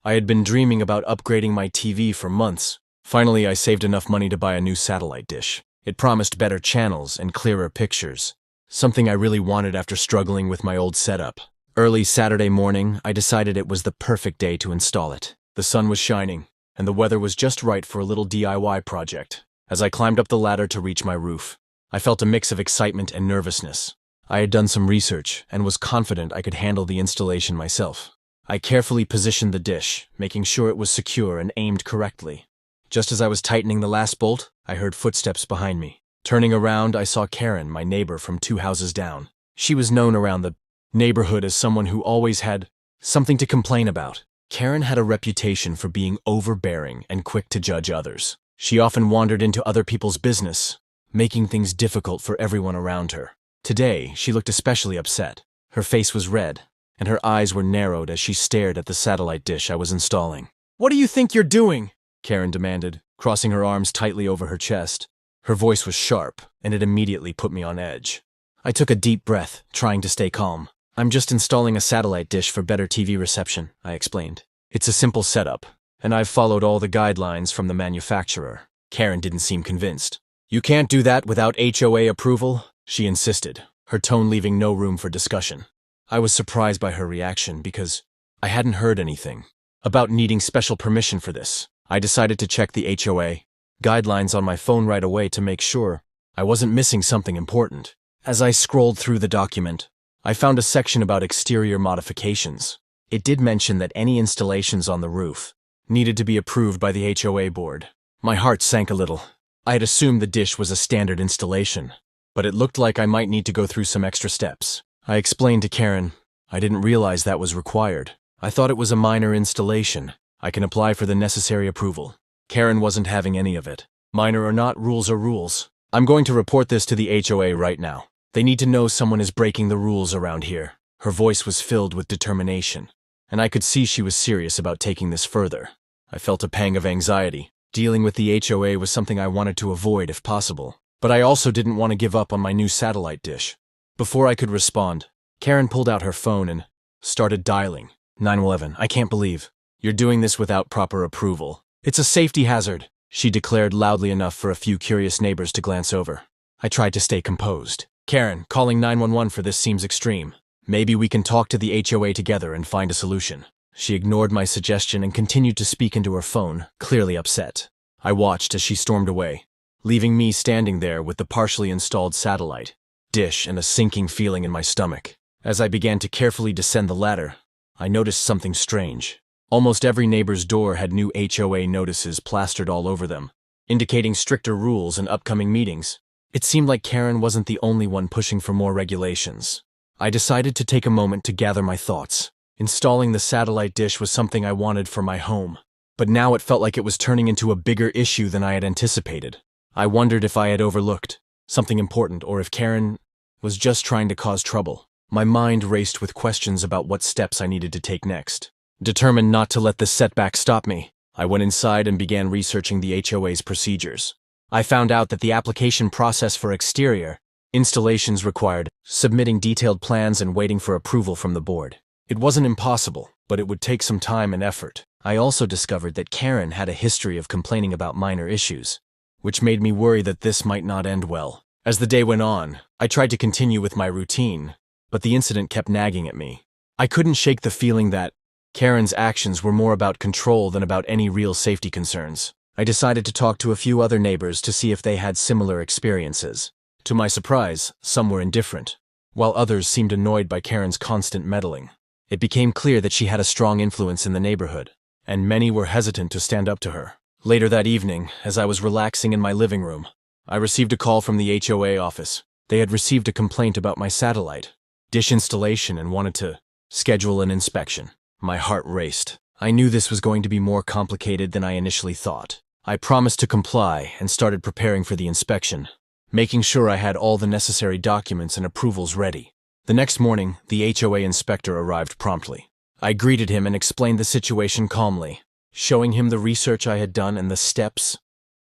I had been dreaming about upgrading my TV for months. Finally, I saved enough money to buy a new satellite dish. It promised better channels and clearer pictures, something I really wanted after struggling with my old setup. Early Saturday morning, I decided it was the perfect day to install it. The sun was shining, and the weather was just right for a little DIY project. As I climbed up the ladder to reach my roof, I felt a mix of excitement and nervousness. I had done some research and was confident I could handle the installation myself. I carefully positioned the dish, making sure it was secure and aimed correctly. Just as I was tightening the last bolt, I heard footsteps behind me. Turning around, I saw Karen, my neighbor from 2 houses down. She was known around the neighborhood as someone who always had something to complain about. Karen had a reputation for being overbearing and quick to judge others. She often wandered into other people's business, making things difficult for everyone around her. Today, she looked especially upset. Her face was red, and her eyes were narrowed as she stared at the satellite dish I was installing. "What do you think you're doing?" Karen demanded, crossing her arms tightly over her chest. Her voice was sharp, and it immediately put me on edge. I took a deep breath, trying to stay calm. "I'm just installing a satellite dish for better TV reception," I explained. "It's a simple setup, and I've followed all the guidelines from the manufacturer." Karen didn't seem convinced. "You can't do that without HOA approval?" she insisted, her tone leaving no room for discussion. I was surprised by her reaction because I hadn't heard anything about needing special permission for this. I decided to check the HOA guidelines on my phone right away to make sure I wasn't missing something important. As I scrolled through the document, I found a section about exterior modifications. It did mention that any installations on the roof needed to be approved by the HOA board. My heart sank a little. I had assumed the dish was a standard installation, but it looked like I might need to go through some extra steps. I explained to Karen I didn't realize that was required. I thought it was a minor installation. I can apply for the necessary approval. Karen wasn't having any of it. Minor or not, rules are rules. "I'm going to report this to the HOA right now. They need to know someone is breaking the rules around here." Her voice was filled with determination, and I could see she was serious about taking this further. I felt a pang of anxiety. Dealing with the HOA was something I wanted to avoid if possible, but I also didn't want to give up on my new satellite dish. Before I could respond, Karen pulled out her phone and started dialing. 911, "I can't believe you're doing this without proper approval. It's a safety hazard," she declared loudly enough for a few curious neighbors to glance over. I tried to stay composed. "Karen, calling 911 for this seems extreme. Maybe we can talk to the HOA together and find a solution." She ignored my suggestion and continued to speak into her phone, clearly upset. I watched as she stormed away, leaving me standing there with the partially installed satellite dish and a sinking feeling in my stomach. As I began to carefully descend the ladder, I noticed something strange. Almost every neighbor's door had new HOA notices plastered all over them, indicating stricter rules and upcoming meetings. It seemed like Karen wasn't the only one pushing for more regulations. I decided to take a moment to gather my thoughts. Installing the satellite dish was something I wanted for my home, but now it felt like it was turning into a bigger issue than I had anticipated. I wondered if I had overlooked something important or if Karen was just trying to cause trouble. My mind raced with questions about what steps I needed to take next. Determined not to let this setback stop me, I went inside and began researching the HOA's procedures. I found out that the application process for exterior installations required submitting detailed plans and waiting for approval from the board. It wasn't impossible, but it would take some time and effort. I also discovered that Karen had a history of complaining about minor issues, which made me worry that this might not end well. As the day went on, I tried to continue with my routine, but the incident kept nagging at me. I couldn't shake the feeling that Karen's actions were more about control than about any real safety concerns. I decided to talk to a few other neighbors to see if they had similar experiences. To my surprise, some were indifferent, while others seemed annoyed by Karen's constant meddling. It became clear that she had a strong influence in the neighborhood, and many were hesitant to stand up to her. Later that evening, as I was relaxing in my living room, I received a call from the HOA office. They had received a complaint about my satellite dish installation and wanted to schedule an inspection. My heart raced. I knew this was going to be more complicated than I initially thought. I promised to comply and started preparing for the inspection, making sure I had all the necessary documents and approvals ready. The next morning, the HOA inspector arrived promptly. I greeted him and explained the situation calmly, showing him the research I had done and the steps.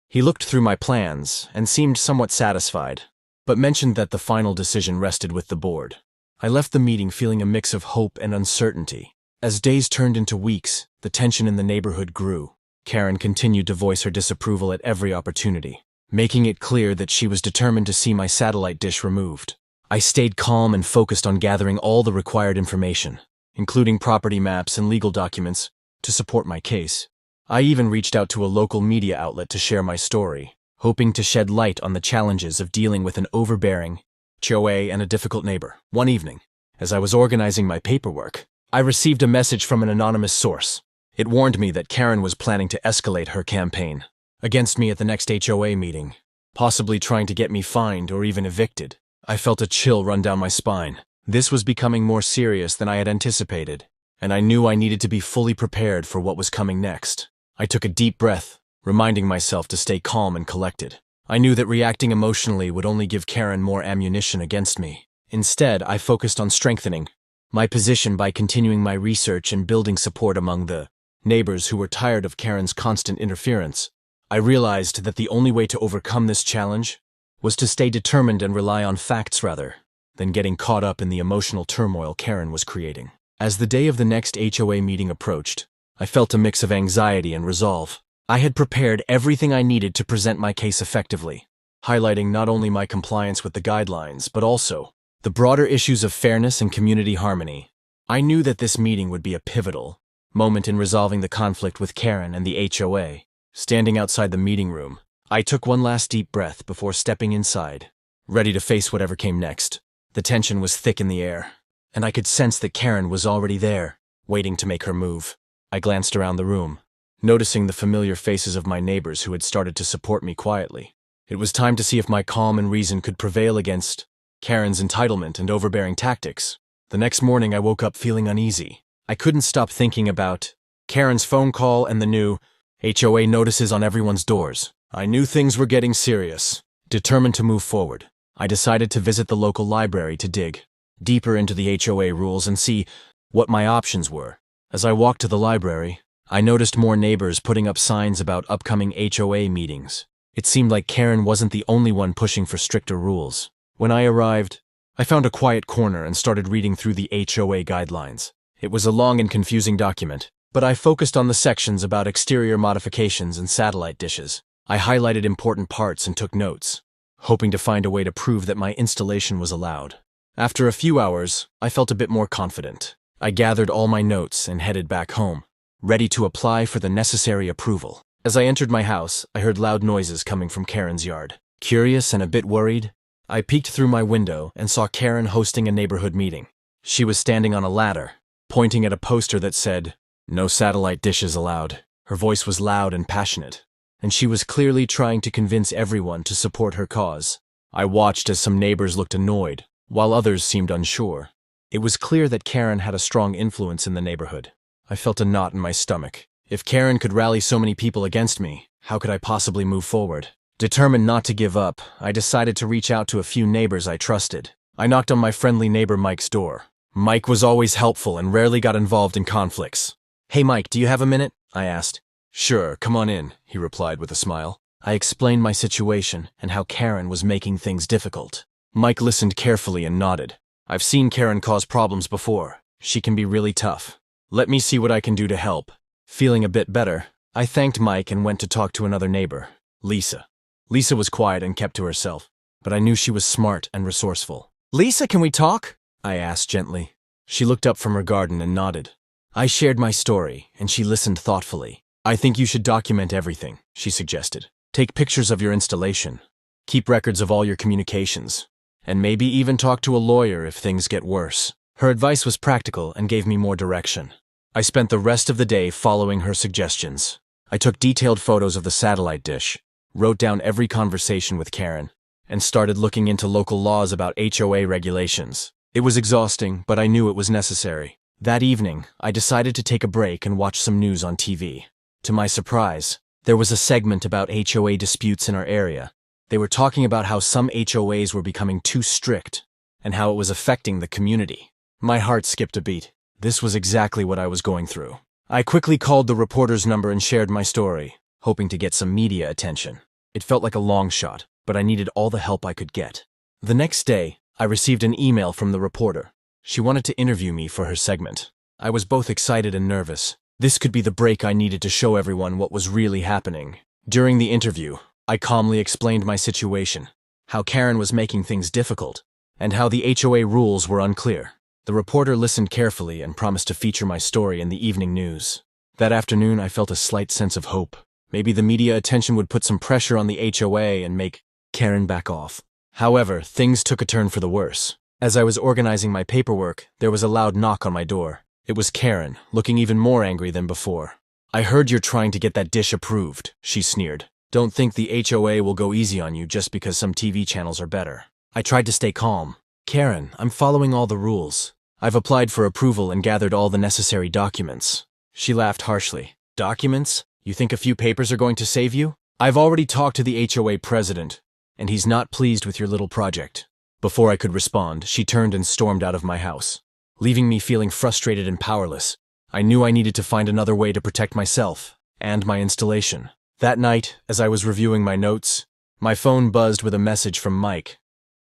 He looked through my plans and seemed somewhat satisfied, but mentioned that the final decision rested with the board. I left the meeting feeling a mix of hope and uncertainty. As days turned into weeks, the tension in the neighborhood grew. Karen continued to voice her disapproval at every opportunity, making it clear that she was determined to see my satellite dish removed. I stayed calm and focused on gathering all the required information, including property maps and legal documents, to support my case. I even reached out to a local media outlet to share my story, hoping to shed light on the challenges of dealing with an overbearing HOA and a difficult neighbor. One evening, as I was organizing my paperwork, I received a message from an anonymous source. It warned me that Karen was planning to escalate her campaign against me at the next HOA meeting, possibly trying to get me fined or even evicted. I felt a chill run down my spine. This was becoming more serious than I had anticipated, and I knew I needed to be fully prepared for what was coming next. I took a deep breath, reminding myself to stay calm and collected. I knew that reacting emotionally would only give Karen more ammunition against me. Instead, I focused on strengthening my position by continuing my research and building support among the neighbors who were tired of Karen's constant interference. I realized that the only way to overcome this challenge was to stay determined and rely on facts rather than getting caught up in the emotional turmoil Karen was creating. As the day of the next HOA meeting approached, I felt a mix of anxiety and resolve. I had prepared everything I needed to present my case effectively, highlighting not only my compliance with the guidelines, but also the broader issues of fairness and community harmony. I knew that this meeting would be a pivotal moment in resolving the conflict with Karen and the HOA. Standing outside the meeting room, I took one last deep breath before stepping inside, ready to face whatever came next. The tension was thick in the air, and I could sense that Karen was already there, waiting to make her move. I glanced around the room, noticing the familiar faces of my neighbors who had started to support me quietly. It was time to see if my calm and reason could prevail against Karen's entitlement and overbearing tactics. The next morning I woke up feeling uneasy. I couldn't stop thinking about Karen's phone call and the new HOA notices on everyone's doors. I knew things were getting serious. Determined to move forward, I decided to visit the local library to dig deeper into the HOA rules and see what my options were. As I walked to the library, I noticed more neighbors putting up signs about upcoming HOA meetings. It seemed like Karen wasn't the only one pushing for stricter rules. When I arrived, I found a quiet corner and started reading through the HOA guidelines. It was a long and confusing document, but I focused on the sections about exterior modifications and satellite dishes. I highlighted important parts and took notes, hoping to find a way to prove that my installation was allowed. After a few hours, I felt a bit more confident. I gathered all my notes and headed back home, ready to apply for the necessary approval. As I entered my house, I heard loud noises coming from Karen's yard. Curious and a bit worried, I peeked through my window and saw Karen hosting a neighborhood meeting. She was standing on a ladder, pointing at a poster that said, "No satellite dishes allowed." Her voice was loud and passionate, and she was clearly trying to convince everyone to support her cause. I watched as some neighbors looked annoyed, while others seemed unsure. It was clear that Karen had a strong influence in the neighborhood. I felt a knot in my stomach. If Karen could rally so many people against me, how could I possibly move forward? Determined not to give up, I decided to reach out to a few neighbors I trusted. I knocked on my friendly neighbor Mike's door. Mike was always helpful and rarely got involved in conflicts. "Hey Mike, do you have a minute?" I asked. "Sure, come on in," he replied with a smile. I explained my situation and how Karen was making things difficult. Mike listened carefully and nodded. "I've seen Karen cause problems before. She can be really tough. Let me see what I can do to help." Feeling a bit better, I thanked Mike and went to talk to another neighbor, Lisa. Lisa was quiet and kept to herself, but I knew she was smart and resourceful. "Lisa, can we talk?" I asked gently. She looked up from her garden and nodded. I shared my story, and she listened thoughtfully. "I think you should document everything," she suggested. "Take pictures of your installation. Keep records of all your communications. And maybe even talk to a lawyer if things get worse." Her advice was practical and gave me more direction. I spent the rest of the day following her suggestions. I took detailed photos of the satellite dish, wrote down every conversation with Karen, and started looking into local laws about HOA regulations. It was exhausting, but I knew it was necessary. That evening, I decided to take a break and watch some news on TV. To my surprise, there was a segment about HOA disputes in our area. They were talking about how some HOAs were becoming too strict and how it was affecting the community. My heart skipped a beat. This was exactly what I was going through. I quickly called the reporter's number and shared my story, hoping to get some media attention. It felt like a long shot, but I needed all the help I could get. The next day, I received an email from the reporter. She wanted to interview me for her segment. I was both excited and nervous. This could be the break I needed to show everyone what was really happening. During the interview, I calmly explained my situation, how Karen was making things difficult, and how the HOA rules were unclear. The reporter listened carefully and promised to feature my story in the evening news. That afternoon, I felt a slight sense of hope. Maybe the media attention would put some pressure on the HOA and make Karen back off. However, things took a turn for the worse. As I was organizing my paperwork, there was a loud knock on my door. It was Karen, looking even more angry than before. "I heard you're trying to get that dish approved," she sneered. "Don't think the HOA will go easy on you just because some TV channels are better." I tried to stay calm. "Karen, I'm following all the rules. I've applied for approval and gathered all the necessary documents." She laughed harshly. "Documents? You think a few papers are going to save you? I've already talked to the HOA president, and he's not pleased with your little project." Before I could respond, she turned and stormed out of my house, leaving me feeling frustrated and powerless. I knew I needed to find another way to protect myself and my installation. That night, as I was reviewing my notes, my phone buzzed with a message from Mike.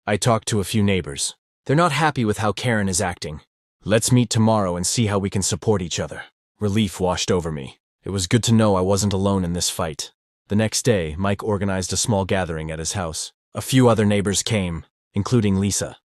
I talked to a few neighbors. They're not happy with how Karen is acting. "Let's meet tomorrow and see how we can support each other." Relief washed over me. It was good to know I wasn't alone in this fight. The next day, Mike organized a small gathering at his house. A few other neighbors came, including Lisa.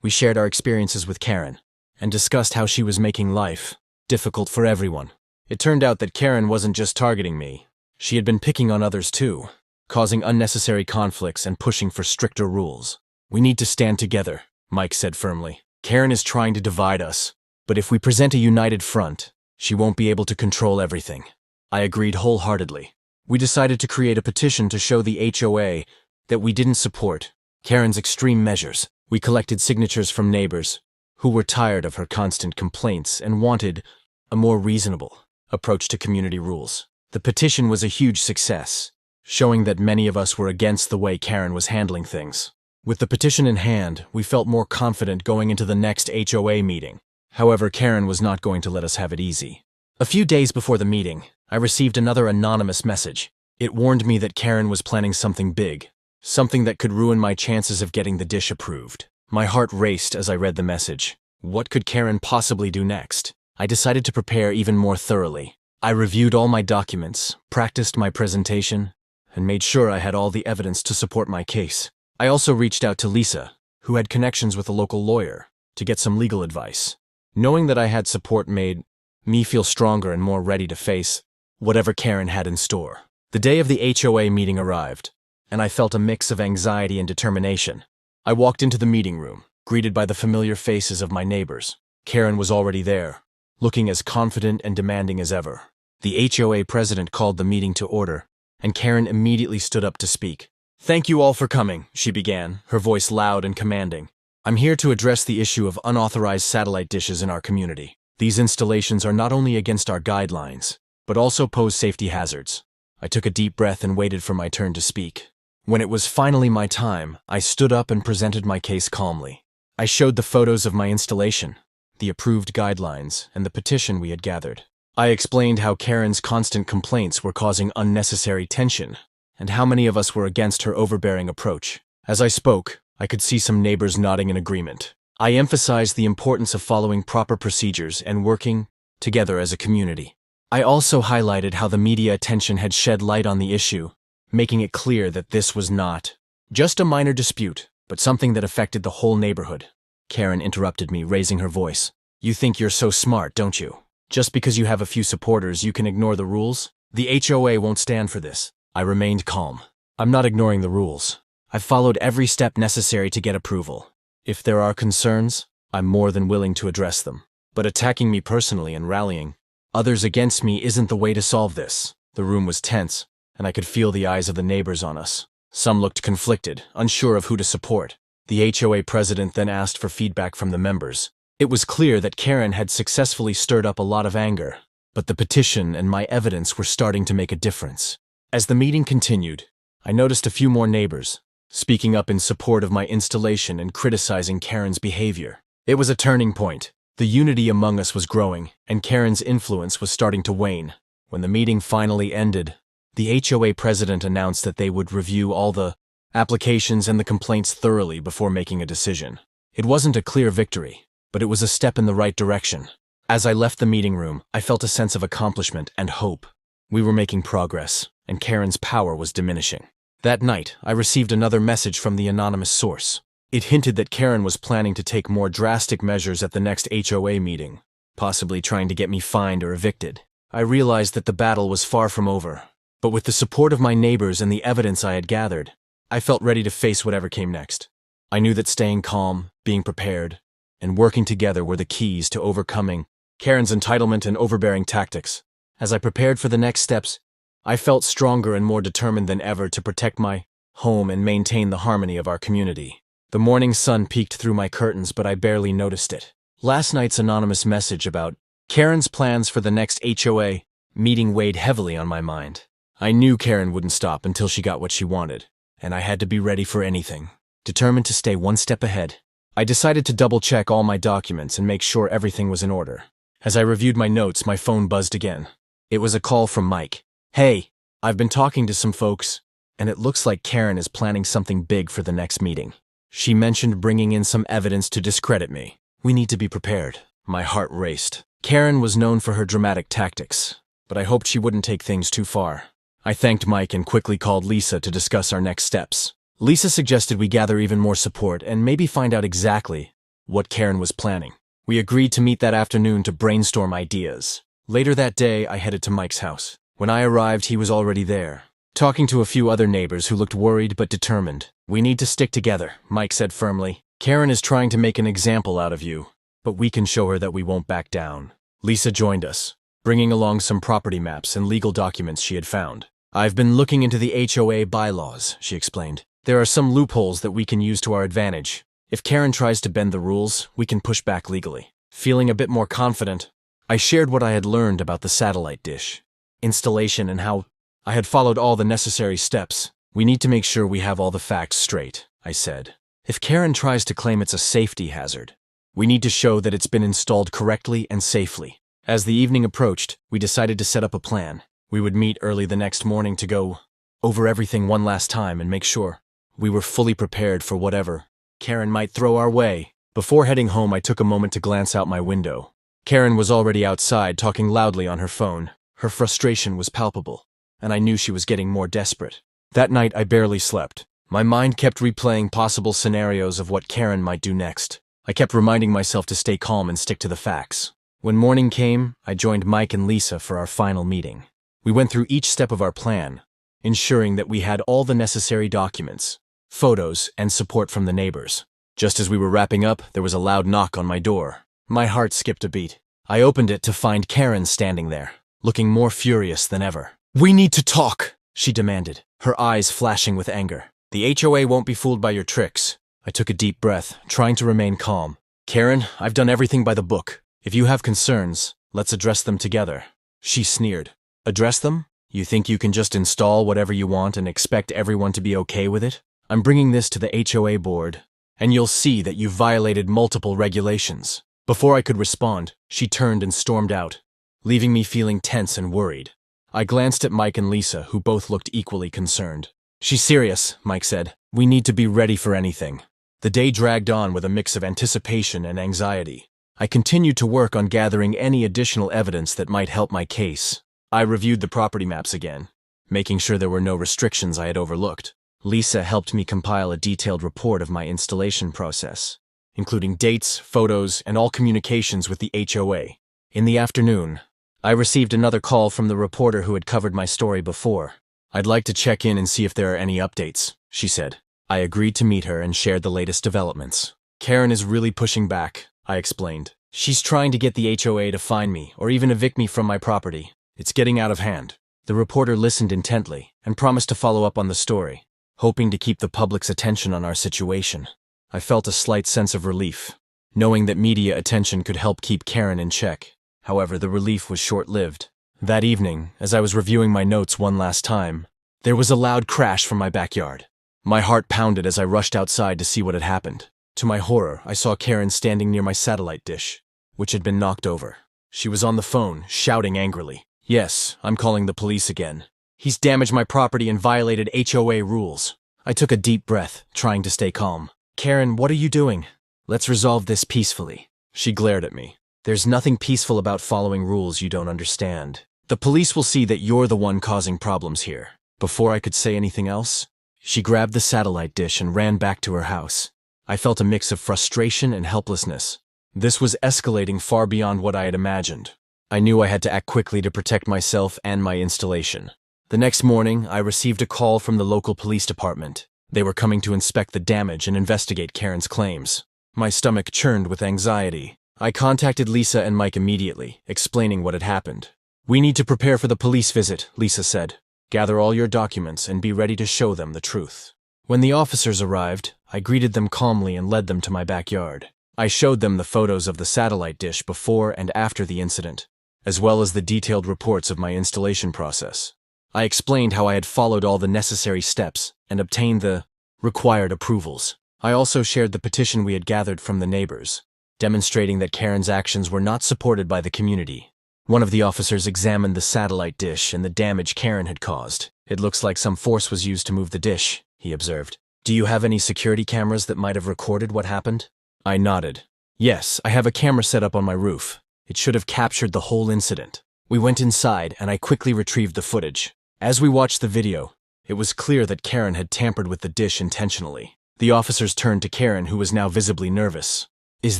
We shared our experiences with Karen and discussed how she was making life difficult for everyone. It turned out that Karen wasn't just targeting me. She had been picking on others too, causing unnecessary conflicts and pushing for stricter rules. "We need to stand together," Mike said firmly. "Karen is trying to divide us, but if we present a united front, she won't be able to control everything." I agreed wholeheartedly. We decided to create a petition to show the HOA that we didn't support Karen's extreme measures. We collected signatures from neighbors who were tired of her constant complaints and wanted a more reasonable approach to community rules. The petition was a huge success, showing that many of us were against the way Karen was handling things. With the petition in hand, we felt more confident going into the next HOA meeting. However, Karen was not going to let us have it easy. A few days before the meeting, I received another anonymous message. It warned me that Karen was planning something big, something that could ruin my chances of getting the dish approved. My heart raced as I read the message. What could Karen possibly do next? I decided to prepare even more thoroughly. I reviewed all my documents, practiced my presentation, and made sure I had all the evidence to support my case. I also reached out to Lisa, who had connections with a local lawyer, to get some legal advice. Knowing that I had support made me feel stronger and more ready to face whatever Karen had in store. The day of the HOA meeting arrived, and I felt a mix of anxiety and determination. I walked into the meeting room, greeted by the familiar faces of my neighbors. Karen was already there, looking as confident and demanding as ever. The HOA president called the meeting to order, and Karen immediately stood up to speak. "Thank you all for coming," she began, her voice loud and commanding. "I'm here to address the issue of unauthorized satellite dishes in our community. These installations are not only against our guidelines, but also pose safety hazards." I took a deep breath and waited for my turn to speak. When it was finally my time, I stood up and presented my case calmly. I showed the photos of my installation, the approved guidelines, and the petition we had gathered. I explained how Karen's constant complaints were causing unnecessary tension, and how many of us were against her overbearing approach. As I spoke, I could see some neighbors nodding in agreement. I emphasized the importance of following proper procedures and working together as a community. I also highlighted how the media attention had shed light on the issue, making it clear that this was not just a minor dispute, but something that affected the whole neighborhood. Karen interrupted me, raising her voice. "You think you're so smart, don't you? Just because you have a few supporters, you can ignore the rules? The HOA won't stand for this." I remained calm. "I'm not ignoring the rules. I've followed every step necessary to get approval. If there are concerns, I'm more than willing to address them. But attacking me personally and rallying others against me isn't the way to solve this." The room was tense, and I could feel the eyes of the neighbors on us. Some looked conflicted, unsure of who to support. The HOA president then asked for feedback from the members. It was clear that Karen had successfully stirred up a lot of anger, but the petition and my evidence were starting to make a difference. As the meeting continued, I noticed a few more neighbors speaking up in support of my installation and criticizing Karen's behavior. It was a turning point. The unity among us was growing, and Karen's influence was starting to wane. When the meeting finally ended, the HOA president announced that they would review all the applications and the complaints thoroughly before making a decision. It wasn't a clear victory, but it was a step in the right direction. As I left the meeting room, I felt a sense of accomplishment and hope. We were making progress, and Karen's power was diminishing. That night, I received another message from the anonymous source. It hinted that Karen was planning to take more drastic measures at the next HOA meeting, possibly trying to get me fined or evicted. I realized that the battle was far from over, but with the support of my neighbors and the evidence I had gathered, I felt ready to face whatever came next. I knew that staying calm, being prepared, and working together were the keys to overcoming Karen's entitlement and overbearing tactics. As I prepared for the next steps, I felt stronger and more determined than ever to protect my home and maintain the harmony of our community. The morning sun peeked through my curtains, but I barely noticed it. Last night's anonymous message about Karen's plans for the next HOA meeting weighed heavily on my mind. I knew Karen wouldn't stop until she got what she wanted, and I had to be ready for anything. Determined to stay one step ahead, I decided to double-check all my documents and make sure everything was in order. As I reviewed my notes, my phone buzzed again. It was a call from Mike. "Hey, I've been talking to some folks, and it looks like Karen is planning something big for the next meeting. She mentioned bringing in some evidence to discredit me. We need to be prepared." My heart raced. Karen was known for her dramatic tactics, but I hoped she wouldn't take things too far. I thanked Mike and quickly called Lisa to discuss our next steps. Lisa suggested we gather even more support and maybe find out exactly what Karen was planning. We agreed to meet that afternoon to brainstorm ideas. Later that day, I headed to Mike's house. When I arrived, he was already there, talking to a few other neighbors who looked worried but determined. "We need to stick together," Mike said firmly. "Karen is trying to make an example out of you, but we can show her that we won't back down." Lisa joined us, bringing along some property maps and legal documents she had found. "I've been looking into the HOA bylaws," she explained. "There are some loopholes that we can use to our advantage. If Karen tries to bend the rules, we can push back legally." Feeling a bit more confident, I shared what I had learned about the satellite dish installation and how I had followed all the necessary steps. "We need to make sure we have all the facts straight," I said. "If Karen tries to claim it's a safety hazard, we need to show that it's been installed correctly and safely." As the evening approached, we decided to set up a plan. We would meet early the next morning to go over everything one last time and make sure we were fully prepared for whatever Karen might throw our way. Before heading home, I took a moment to glance out my window. Karen was already outside, talking loudly on her phone. Her frustration was palpable, and I knew she was getting more desperate. That night, I barely slept. My mind kept replaying possible scenarios of what Karen might do next. I kept reminding myself to stay calm and stick to the facts. When morning came, I joined Mike and Lisa for our final meeting. We went through each step of our plan, ensuring that we had all the necessary documents, photos, and support from the neighbors. Just as we were wrapping up, there was a loud knock on my door. My heart skipped a beat. I opened it to find Karen standing there, looking more furious than ever. "We need to talk," she demanded, her eyes flashing with anger. "The HOA won't be fooled by your tricks." I took a deep breath, trying to remain calm. "Karen, I've done everything by the book. If you have concerns, let's address them together." She sneered. "Address them? You think you can just install whatever you want and expect everyone to be okay with it? I'm bringing this to the HOA board, and you'll see that you've violated multiple regulations." Before I could respond, she turned and stormed out, leaving me feeling tense and worried. I glanced at Mike and Lisa, who both looked equally concerned. "She's serious," Mike said. "We need to be ready for anything." The day dragged on with a mix of anticipation and anxiety. I continued to work on gathering any additional evidence that might help my case. I reviewed the property maps again, making sure there were no restrictions I had overlooked. Lisa helped me compile a detailed report of my installation process, including dates, photos, and all communications with the HOA. In the afternoon, I received another call from the reporter who had covered my story before. "I'd like to check in and see if there are any updates," she said. I agreed to meet her and shared the latest developments. "Karen is really pushing back," I explained. "She's trying to get the HOA to fine me or even evict me from my property. It's getting out of hand." The reporter listened intently and promised to follow up on the story, hoping to keep the public's attention on our situation. I felt a slight sense of relief, knowing that media attention could help keep Karen in check. However, the relief was short-lived. That evening, as I was reviewing my notes one last time, there was a loud crash from my backyard. My heart pounded as I rushed outside to see what had happened. To my horror, I saw Karen standing near my satellite dish, which had been knocked over. She was on the phone, shouting angrily. "Yes, I'm calling the police again. He's damaged my property and violated HOA rules." I took a deep breath, trying to stay calm. "Karen, what are you doing? Let's resolve this peacefully." She glared at me. There's nothing peaceful about following rules you don't understand. The police will see that you're the one causing problems here. Before I could say anything else, she grabbed the satellite dish and ran back to her house. I felt a mix of frustration and helplessness. This was escalating far beyond what I had imagined. I knew I had to act quickly to protect myself and my installation. The next morning, I received a call from the local police department. They were coming to inspect the damage and investigate Karen's claims. My stomach churned with anxiety. I contacted Lisa and Mike immediately, explaining what had happened. "We need to prepare for the police visit," Lisa said. "Gather all your documents and be ready to show them the truth." When the officers arrived, I greeted them calmly and led them to my backyard. I showed them the photos of the satellite dish before and after the incident, as well as the detailed reports of my installation process. I explained how I had followed all the necessary steps and obtained the required approvals. I also shared the petition we had gathered from the neighbors, demonstrating that Karen's actions were not supported by the community. One of the officers examined the satellite dish and the damage Karen had caused. "It looks like some force was used to move the dish," he observed. "Do you have any security cameras that might have recorded what happened?" I nodded. "Yes, I have a camera set up on my roof. It should have captured the whole incident." We went inside and I quickly retrieved the footage. As we watched the video, it was clear that Karen had tampered with the dish intentionally. The officers turned to Karen, who was now visibly nervous. "Is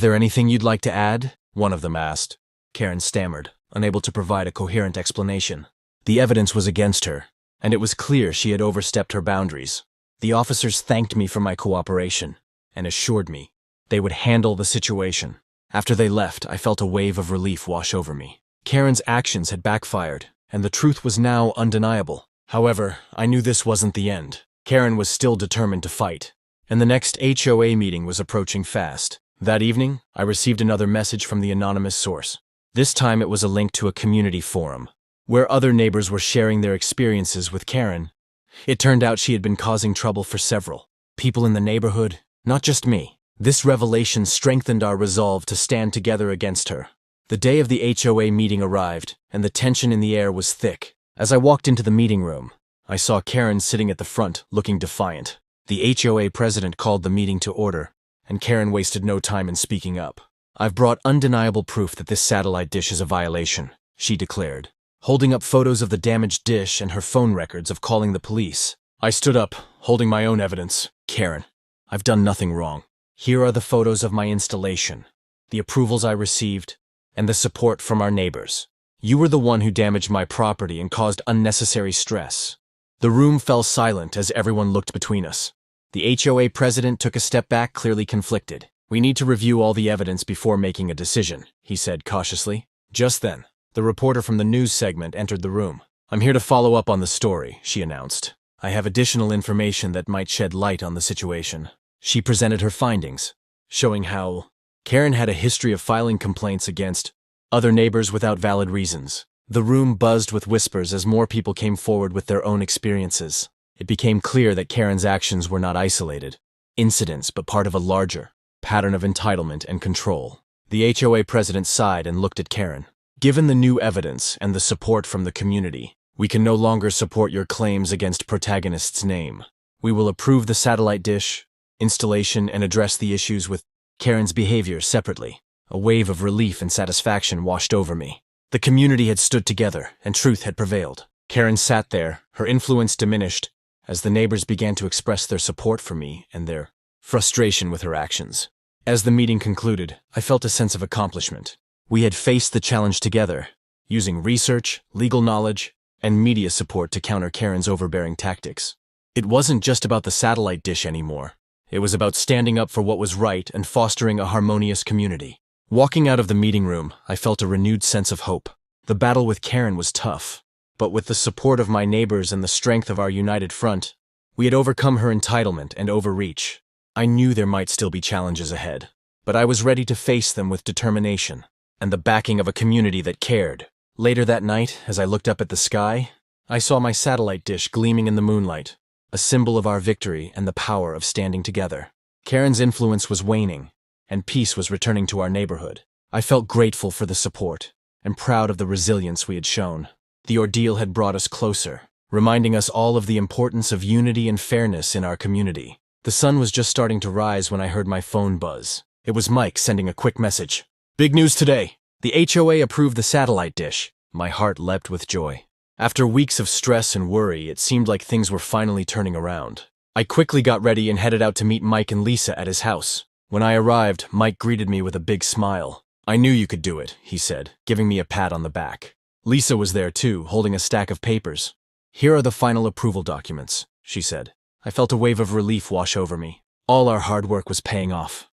there anything you'd like to add?" one of them asked. Karen stammered, unable to provide a coherent explanation. The evidence was against her, and it was clear she had overstepped her boundaries. The officers thanked me for my cooperation and assured me they would handle the situation. After they left, I felt a wave of relief wash over me. Karen's actions had backfired, and the truth was now undeniable. However, I knew this wasn't the end. Karen was still determined to fight, and the next HOA meeting was approaching fast. That evening, I received another message from the anonymous source. This time it was a link to a community forum, where other neighbors were sharing their experiences with Karen. It turned out she had been causing trouble for several people in the neighborhood, not just me. This revelation strengthened our resolve to stand together against her. The day of the HOA meeting arrived, and the tension in the air was thick. As I walked into the meeting room, I saw Karen sitting at the front, looking defiant. The HOA president called the meeting to order, and Karen wasted no time in speaking up. "I've brought undeniable proof that this satellite dish is a violation," she declared, holding up photos of the damaged dish and her phone records of calling the police. I stood up, holding my own evidence. "Karen, I've done nothing wrong. Here are the photos of my installation, the approvals I received, and the support from our neighbors. You were the one who damaged my property and caused unnecessary stress." The room fell silent as everyone looked between us. The HOA president took a step back, clearly conflicted. "We need to review all the evidence before making a decision," he said cautiously. Just then, the reporter from the news segment entered the room. "I'm here to follow up on the story," she announced. "I have additional information that might shed light on the situation." She presented her findings, showing how Karen had a history of filing complaints against other neighbors without valid reasons. The room buzzed with whispers as more people came forward with their own experiences. It became clear that Karen's actions were not isolated incidents, but part of a larger pattern of entitlement and control. The HOA president sighed and looked at Karen. "Given the new evidence and the support from the community, we can no longer support your claims against protagonist's name. We will approve the satellite dish, installation, and address the issues with Karen's behavior separately." A wave of relief and satisfaction washed over me. The community had stood together, and truth had prevailed. Karen sat there, her influence diminished, as the neighbors began to express their support for me and their frustration with her actions. As the meeting concluded, I felt a sense of accomplishment. We had faced the challenge together, using research, legal knowledge, and media support to counter Karen's overbearing tactics. It wasn't just about the satellite dish anymore. It was about standing up for what was right and fostering a harmonious community. Walking out of the meeting room, I felt a renewed sense of hope. The battle with Karen was tough, but with the support of my neighbors and the strength of our united front, we had overcome her entitlement and overreach. I knew there might still be challenges ahead, but I was ready to face them with determination and the backing of a community that cared. Later that night, as I looked up at the sky, I saw my satellite dish gleaming in the moonlight, a symbol of our victory and the power of standing together. Karen's influence was waning, and peace was returning to our neighborhood. I felt grateful for the support and proud of the resilience we had shown. The ordeal had brought us closer, reminding us all of the importance of unity and fairness in our community. The sun was just starting to rise when I heard my phone buzz. It was Mike sending a quick message. "Big news today. The HOA approved the satellite dish. My heart leapt with joy. After weeks of stress and worry, it seemed like things were finally turning around. I quickly got ready and headed out to meet Mike and Lisa at his house. When I arrived, Mike greeted me with a big smile. "I knew you could do it," he said, giving me a pat on the back. Lisa was there too, holding a stack of papers. "Here are the final approval documents," she said. I felt a wave of relief wash over me. All our hard work was paying off.